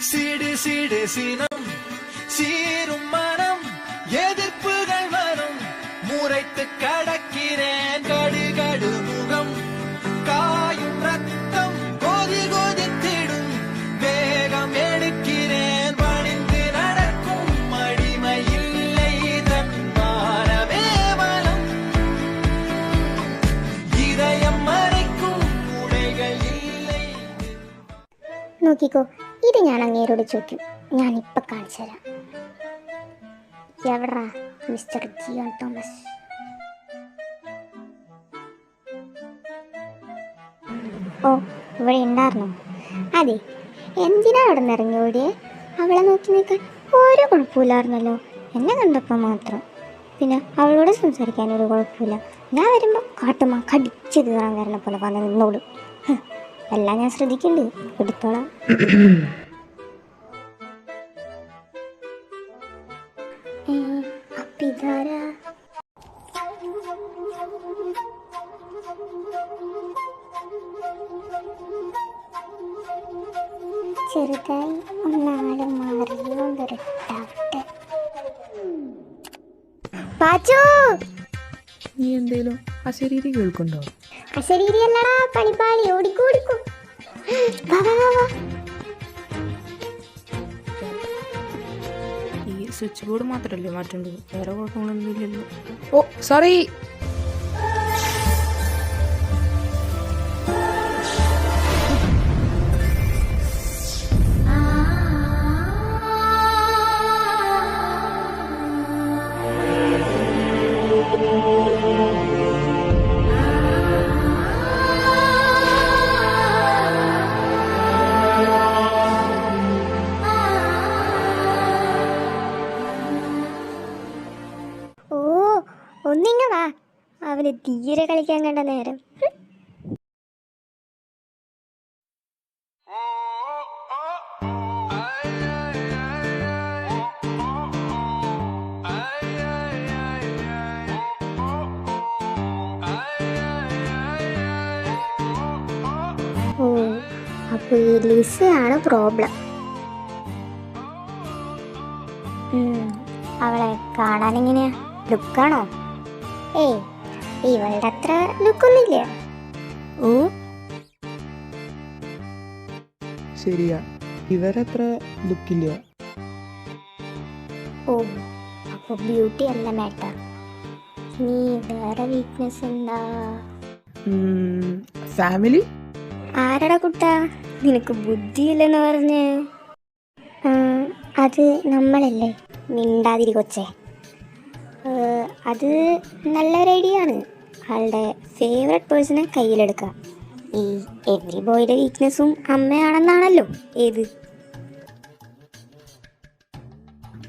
சிடு சிடு சினம் சீரும் மனம் எதிர்ப்புகள் வரும் முறைத்து கடக்கிறேன் கடுகடு முகம் காயும் ரத்தம் கொதி கொதித்திடும் வேகம் எடுக்கிறேன் பணிந்து நடக்கும் அடிமை இல்லை தன்மானமே பலம் இதயம் மறைக்கும் உடைகள் இல்லை. നോക്കിക്കോ, ഇത് ഞാൻ അങ്ങേരോട് ചോദിക്കും. ഞാനിപ്പോൾ കാണിച്ചു തരാം. എവിടാ മിസ്റ്റർ ജിയോൺ തോമസ്? ഓ, ഇവിടെ ഉണ്ടായിരുന്നു. അതെ, എന്തിനാ അവിടെ നിന്ന് ഇറങ്ങി ഓടിയേ? അവളെ നോക്കി നിൽക്കാൻ ഒരു കുഴപ്പമില്ലായിരുന്നല്ലോ, എന്നെ കണ്ടപ്പോൾ മാത്രം. പിന്നെ അവളോട് സംസാരിക്കാൻ ഒരു കുഴപ്പമില്ല. ഞാൻ വരുമ്പോൾ കാട്ടുമ്മ കടിച്ച് കീറാൻ വരണ പോലെ വന്ന് നിന്നോടും. എല്ലാം ഞാൻ ശ്രദ്ധിക്കുന്നുണ്ട്, എടുത്തോളാം. അപ്പൊ ഇതാരാ? ചെറുതായി ഒന്നാള് മാറിയോണ്ടൊരുട്ടാവട്ടെ. പാച്ചു, നീ എന്തേലും അശരീരി കേൾക്കുന്നുണ്ടോ? അശരീരിയല്ലടാ, പണിപ്പാളി. ഓടിക്കോ ഓടിക്കോ. വാ വാ വാ വാ. ഈ സ്വിച്ച് ബോർഡ് മാത്രമല്ലേ മാറ്റേണ്ടത്, വേറെ കുഴപ്പങ്ങളൊന്നും ഇല്ലല്ലോ. ഓ സോറി. ഒന്നിങ്ങ വാ, അവന് തീരെ കളിക്കാൻ കണ്ട നേരം. ഓ, അപ്പൊ ഈ ലിസയാണ് പ്രോബ്ലം. അവളെ കാണാനെങ്ങനെയാ? ലുക്കാണോ? ഏയ്, ഇവളുടെ അത്ര ലുക്കൊന്നുമില്ല. ഓ ശരിയാ, ഇവരത്ര ലുക്കില്ല. ഓ, അപ്പൊ ബ്യൂട്ടി അല്ല മാറ്റർ. നീ വേറെ വീക്ക്നെസ് എന്താ? ഫാമിലി. ആരടാ കുട്ടാ നിനക്ക് ബുദ്ധിയില്ലെന്ന് പറഞ്ഞ്? അത് നമ്മളല്ലേ. മിണ്ടാതിരി കൊച്ചേ. അത് നല്ലൊരു ഐഡിയ ആണ്. ആളുടെ ഫേവററ്റ് പേഴ്സണെ കയ്യിലെടുക്കുക. ഈ എവരി ബോയുടെ വീക്ക്നെസ്സും അമ്മയാണെന്നാണല്ലോ. ഏത്?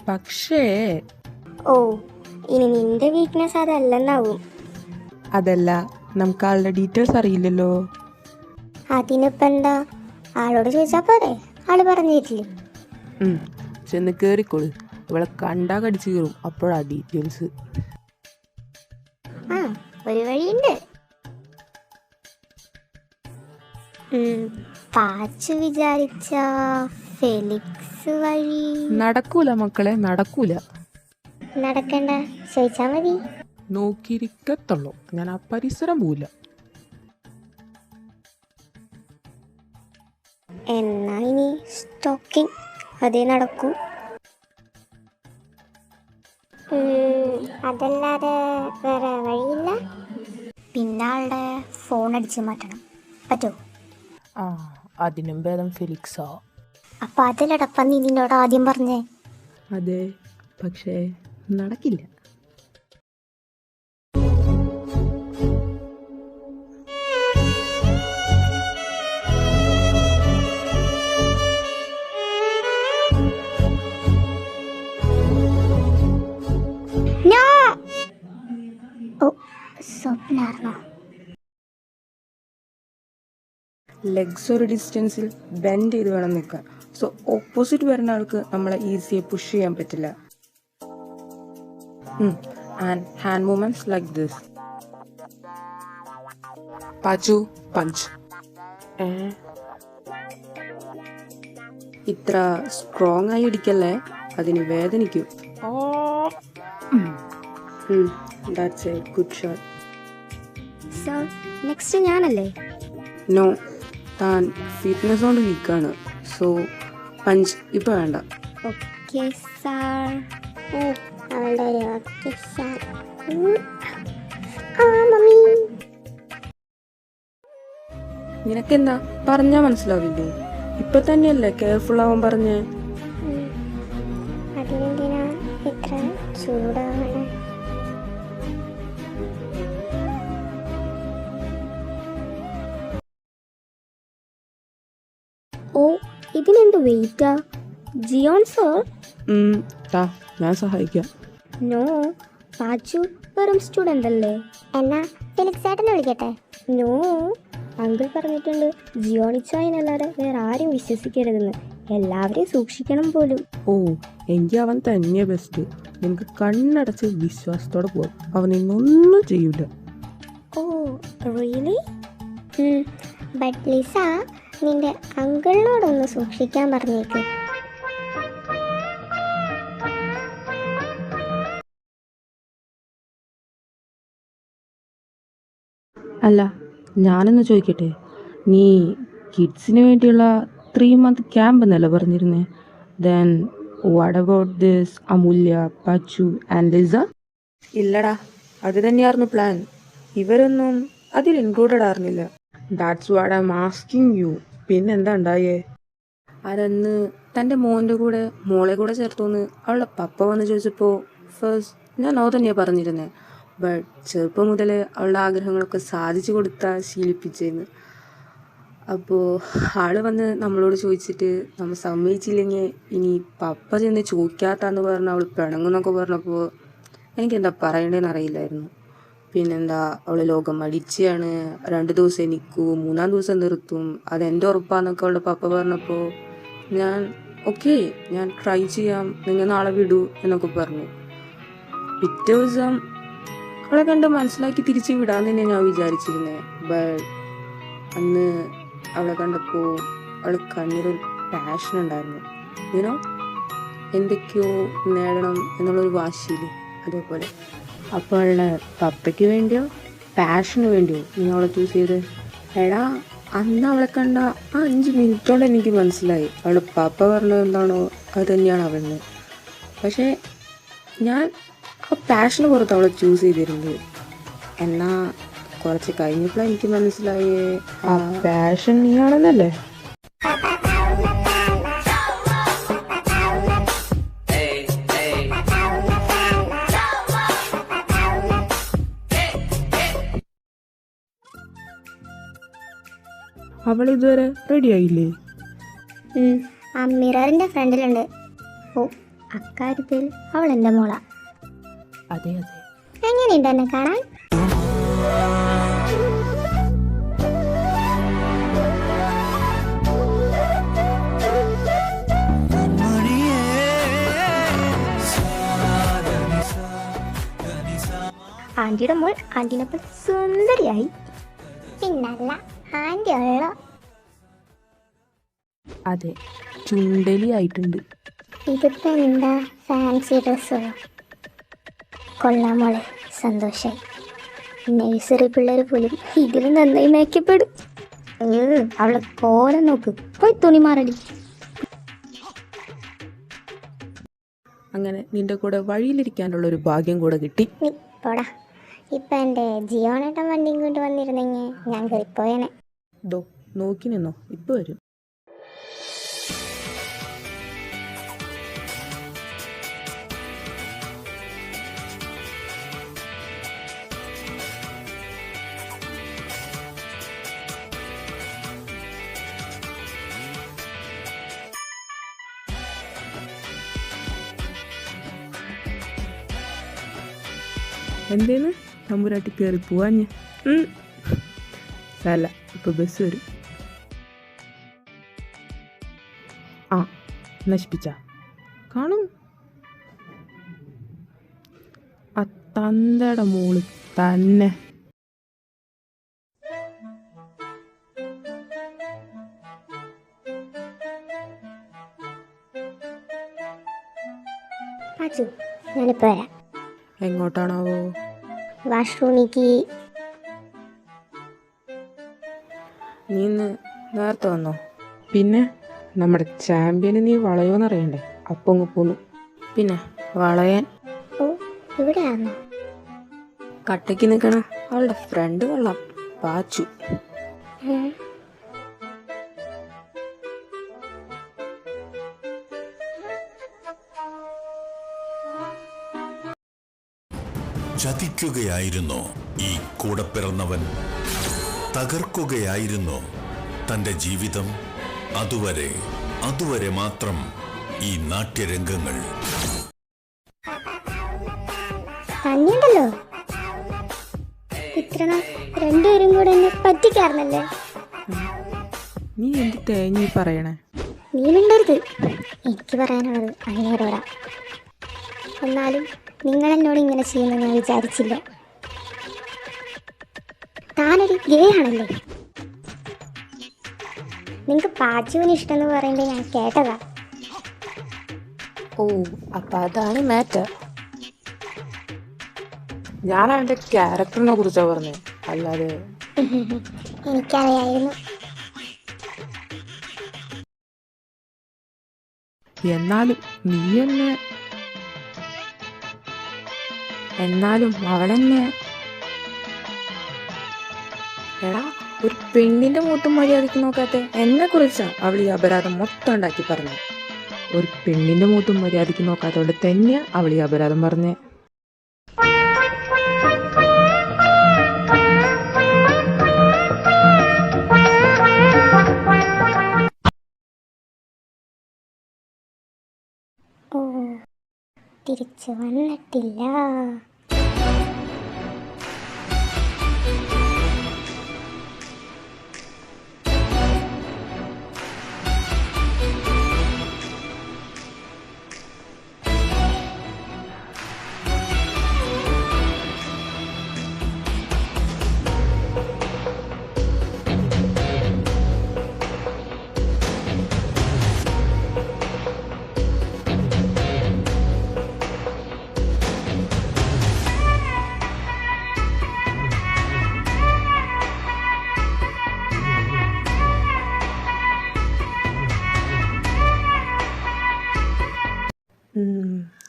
പക്ഷേ ഓ, ഇനി നിന്റെ വീക്ക്നെസ് അതല്ലെന്നാവും. അതല്ല, നമുക്ക് ആളുടെ ഡീറ്റെയിൽസ് അറിയില്ലല്ലോ. അതിനിപ്പോൾ എന്താ, ആളോട് ചോദിച്ചാൽ പോരെ? ആള് പറഞ്ഞു തരില്ലേ? ചെന്ന് കയറിക്കോളൂ, ഇവളെ കണ്ടാ കടിച്ചു കയറും. അപ്പോഴാ ഡീറ്റെയിൽസ്. ആ, ഒരു വഴിയുണ്ട്. പാച്ചു വിചാരിച്ച ഫെലിക്സ് വഴി നടക്കൂല മക്കളെ, നടക്കൂല. നടക്കണ്ട, ചോദിച്ചാ മതി. നോക്കിയിരിക്കത്തുള്ളൂ, ഞാൻ ആ പരിസരം പോവില്ല. എന്നാ ഇനി സ്റ്റോക്കിംഗ് അതേ നടക്കൂ. അതല്ലാതെ വേറെ വഴിയില്ല. പിന്നെ ആളുടെ ഫോൺ അടിച്ച് മാറ്റണം. പറ്റുമോ? ആ, അതിനും ഭേദം ഫെലിക്സാ. അപ്പം അതിലടപ്പം നീ നിന്നോട് ആദ്യം പറഞ്ഞേ. അതെ, പക്ഷേ നടക്കില്ല. സ്വപ്നാർന്നോ? ലെഗ്സ് ഒരു ഡിസ്റ്റൻസിൽ ബെൻഡ് ചെയ്ത് വേണം നിൽക്കാൻ. സോ ഓപ്പോസിറ്റ് വരുന്ന ആൾക്ക് നമ്മളെ ഈസിയായി പുഷ് ചെയ്യാൻ പറ്റില്ല. And hand movements like this. Pachu punch. ഇത്ര സ്ട്രോങ് ആയി ഇടിക്കല്ലേ, അതിന് വേദനിക്കും. That's a good shot. So next ഞാനല്ലേ? നോ, താൻ ഫിറ്റ്നസ് കൊണ്ട് വീക്കാണ്. സോ പഞ്ച് ഇപ്പം വേണ്ട. Okay sir. അവളുടെ ഒരു ഓക്കെ സാർ. മമ്മി. നിനക്കെന്താ പറഞ്ഞാ മനസ്സിലാവില്ലേ? ഇപ്പൊ തന്നെയല്ലേ കെയർഫുൾ ആവാൻ പറഞ്ഞേ. അതിനെന്തിനാ ഇത്ര ചൂടാവണേ? ഓ, ഇതിനെന്ത് വെയിറ്റാ? ജിയോൺ സർ? താ ഞാൻ സഹായിക്കാം. നോ, പാച്ചു വെറും സ്റ്റുഡൻ്റ് അല്ലേ. എന്നാ ഫെലിക്സ് ചേട്ടനെ വിളിക്കട്ടെ? നോ, അങ്കിൾ പറഞ്ഞിട്ടുണ്ട് ജിയോണിച്ചായനല്ലാതെ വേറെ ആരും വിശ്വസിക്കരുതെന്ന്. എല്ലാവരെയും സൂക്ഷിക്കണം പോലും. ഓ, എങ്കിൽ അവൻ തന്നെയാ ബെസ്റ്റ്. നിനക്ക് കണ്ണടച്ച് വിശ്വാസത്തോടെ പോവാം. അവൻ നിന്നൊന്നും ചെയ്യൂല. Oh really? ബട്ട് ലിസ, നിന്റെ അങ്കിളിനോടൊന്ന് സൂക്ഷിക്കാൻ പറഞ്ഞേക്ക്. അല്ല, ഞാനൊന്ന് ചോദിക്കട്ടെ, നീ കിഡ്സിന് വേണ്ടിയുള്ള 3 month ക്യാമ്പ് എന്നല്ല പറഞ്ഞിരുന്നേ? Then what about this Amulya, Pachu and Lisa? ഇല്ലടാ, അത് തന്നെയായിരുന്നു പ്ലാൻ. ഇവരൊന്നും അതിൽ ഇൻക്ലൂഡഡ് ആയിരുന്നില്ല. That's what I am asking you. പിന്നെന്താ ഉണ്ടായേ? അതന്ന് തൻ്റെ മോൻ്റെ കൂടെ മോളെ കൂടെ ചേർത്തോന്ന് അവളുടെ പപ്പ വന്ന് ചോദിച്ചപ്പോൾ ഫസ്റ്റ് ഞാൻ നോ തന്നെയാണ് പറഞ്ഞിരുന്നത്. ബട്ട് ചെറുപ്പം മുതൽ അവളുടെ ആഗ്രഹങ്ങളൊക്കെ സാധിച്ചു കൊടുത്താൽ ശീലിപ്പിച്ചേന്ന്. അപ്പോൾ ആൾ വന്ന് നമ്മളോട് ചോദിച്ചിട്ട് നമ്മൾ സമ്മതിച്ചില്ലെങ്കിൽ ഇനി പപ്പ ചെന്ന് ചോദിക്കാത്താന്ന് പറഞ്ഞ് അവൾ പിണങ്ങുന്നൊക്കെ പറഞ്ഞപ്പോൾ എനിക്കെന്താ പറയേണ്ടതെന്ന് അറിയില്ലായിരുന്നു. പിന്നെന്താ, അവൾ ലോകം മടിച്ചാണ്, 2 ദിവസം നിൽക്കൂ, 3-ാം ദിവസം നിർത്തും, അതെൻ്റെ ഉറപ്പാന്നൊക്കെ അവളുടെ പപ്പ പറഞ്ഞപ്പോൾ ഞാൻ ഓക്കെ, ഞാൻ ട്രൈ ചെയ്യാം, നിങ്ങൾ നാളെ വിടൂ എന്നൊക്കെ പറഞ്ഞു. പിറ്റേ ദിവസം അവളെ കണ്ട് മനസ്സിലാക്കി തിരിച്ച് വിടാൻ തന്നെ ഞാൻ വിചാരിച്ചിരുന്നേ. ബട്ട് അന്ന് അവളെ കണ്ടപ്പോൾ അവൾ കണ്ണിലൊരു പാഷൻ ഉണ്ടായിരുന്നു. യുനോ, എന്തൊക്കെയോ നേടണം എന്നുള്ളൊരു വാശിയില്ല, അതേപോലെ. അപ്പോൾ അവളുടെ പപ്പയ്ക്ക് വേണ്ടിയോ പാഷന് വേണ്ടിയോ നീ അവളെ ചൂസ് ചെയ്ത്? എടാ, അന്ന് അവളെ കണ്ട ആ 5 മിനിറ്റ് കൊണ്ട് എനിക്ക് മനസ്സിലായി അവളുടെ പപ്പ പറഞ്ഞത് എന്താണോ അത് തന്നെയാണ് അവളിന്. പക്ഷേ ഞാൻ ആ പാഷന് പുറത്ത് അവളെ ചൂസ് ചെയ്തിരുന്നത്. എന്നാൽ കുറച്ച് കഴിഞ്ഞപ്പോഴാണ് എനിക്ക് മനസ്സിലായേ ആ പാഷൻ നീയാണെന്നല്ലേ? അവൾ ഇതുവരെ റെഡി ആയില്ലേ? ആ മിററിൻ്റെ ഫ്രണ്ടിലുണ്ട്. ഓ, അക്കാര്യത്തിൽ അവൾ എൻ്റെ മോളാ. അതെ അതെ. എങ്ങനെയുണ്ട് എന്നെ കാണാൻ? ആൻറ്റിയുടെ മോൾ ആൻറ്റിനൊപ്പം സുന്ദരിയായി. പിന്നല്ല, ആൻറ്റി ഉള്ള. അതെ, ചുണ്ടലി ആയിട്ടുണ്ട്. ഇതിപ്പോൾ എന്താ ഫാൻസി ഡ്രസ്സോ? കൊള്ളാം മോളെ, സന്തോഷായി. നഴ്സറി പിള്ളേർ പോലും ഇതിലും നന്നായി മേക്കപ്പെടും. അവളെ കോലം നോക്ക്. പോയി തുണി മാറടി. അങ്ങനെ നിന്റെ കൂടെ വഴിയിലിരിക്കാനുള്ള ഒരു ഭാഗ്യം കൂടെ കിട്ടി. നീ പോടാ. ഇപ്പം എൻ്റെ ജിയോണേട്ടൻ വണ്ടിയും കൊണ്ട് വന്നിരുന്നെങ്കിൽ ഞാൻ കയറിപ്പോയേനെ. ദോ നോക്കി നിന്നോ, ഇപ്പൊ വരും. എന്തേന്ന് തമ്പുരാട്ടി കയറി പോവാഞ്ഞ്? അല്ല, ഇപ്പൊ ബസ് വരും. ആ, നശിപ്പിച്ച കാണും. ആ തന്തയുടെ മോള് തന്നെ. പാച്ചു ഞാനിപ്പോൾ വരാം. എങ്ങോട്ടാണാവോ? വാഷ്റൂമിക്ക്. നീ ഇന്ന് നേരത്തെ വന്നോ? പിന്നെ നമ്മുടെ ചാമ്പ്യന് നീ വളയോന്നറിയണ്ടേ, അപ്പം അങ്ങ് പോന്നു. പിന്നെ വളയാൻ ഓ ഇവിടെയാണോ? കട്ടയ്ക്ക് നിൽക്കണ അവളുടെ ഫ്രണ്ട് കൊള്ളാം, പാച്ചു. ചതിക്കുകയായിരുന്നോ ഈ കൂടപ്പിറന്നവൻ? തകർക്കുകയായിരുന്നോ തന്റെ ജീവിതം? അതുവരെ മാത്രം ഈ നാട്യരംഗങ്ങൾ. തന്നെയുണ്ടല്ലോ ഇത്ര നാൾ രണ്ടുപേരും കൂടെ എന്നെ പറ്റിക്കാറുന്നല്ലേ. നീ എന്ത് തേങ്ങി പറയണേ? നീ മിണ്ടരുത്. എനിക്ക് പറയാനുള്ളത് അങ്ങേരോടാ. എന്നാലും നിങ്ങൾ എന്നോട് ഇങ്ങനെ ചെയ്യുമെന്ന് ഞാൻ വിചാരിച്ചില്ല. താനൊരു ഗേ ആണല്ലേ. നിങ്ങൾക്ക് പാച്ചുവിന് ഇഷ്ടമെന്ന് പറയുമ്പോൾ ഞാൻ കേട്ടതാ. ഓ അപ്പം അതാണ് മാറ്റർ. ഞാൻ അവന്റെ ക്യാരക്ടറിനെ കുറിച്ചാ പറഞ്ഞത്, അല്ലാതെ എനിക്കറിയായിരുന്നു. എന്നാലും നീ എന്നെ എന്നാലും അവളെന്നെ എടാ ഒരു പെണ്ണിന്റെ മൂത്തും മര്യാദയ്ക്ക് നോക്കാത്ത എന്നെ കുറിച്ചാ അവൾ ഈ അപരാധം മൊത്തം ഉണ്ടാക്കി പറഞ്ഞു. ഒരു പെണ്ണിന്റെ മുഖത്തും മര്യാദയ്ക്ക് നോക്കാത്തതുകൊണ്ട് തന്നെയാ അവൾ ഈ അപരാധം പറഞ്ഞേ. ഓ തിരിച്ചു വന്നിട്ടില്ല.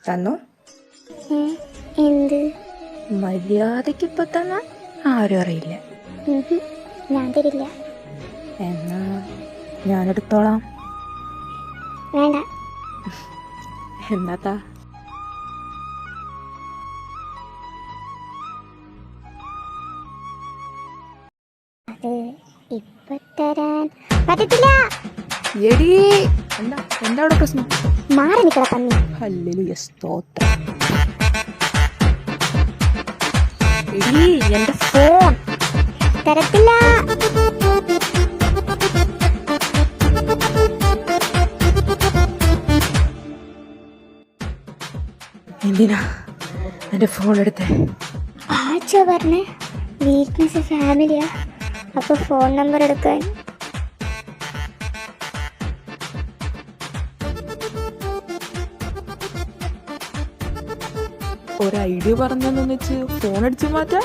തന്നോ? എന്ത്? മര്യാദയ്ക്ക് ഇപ്പൊ തന്നാ ആരും അറിയില്ല. ഞാൻ തരില്ല. എന്നാ ഞാനെടുത്തോളാം. വേണ്ട. എന്നാത്താ? അത് ഇപ്പൊ തരാൻ പറ്റത്തില്ല. എടീ എന്താ അവിടെ പ്രശ്നം? മാറി നിൽക്കട പന്നി. ഹല്ലേലൂയ സ്തോത്രം. എടീ എന്റെ ഫോൺ തരത്തില്ല. എന്തിനാ എന്റെ ഫോൺ എടുത്തേ? ആച്ചോ പറഞ്ഞേ വീക്ക്നെസ് ഫാമിലിയാ, അപ്പൊ ഫോൺ നമ്പർ എടുക്കാൻ. ഒരു ഐഡിയ പറഞ്ഞെന്ന് വെച്ച് ഫോൺ അടിച്ചു മാറ്റാം.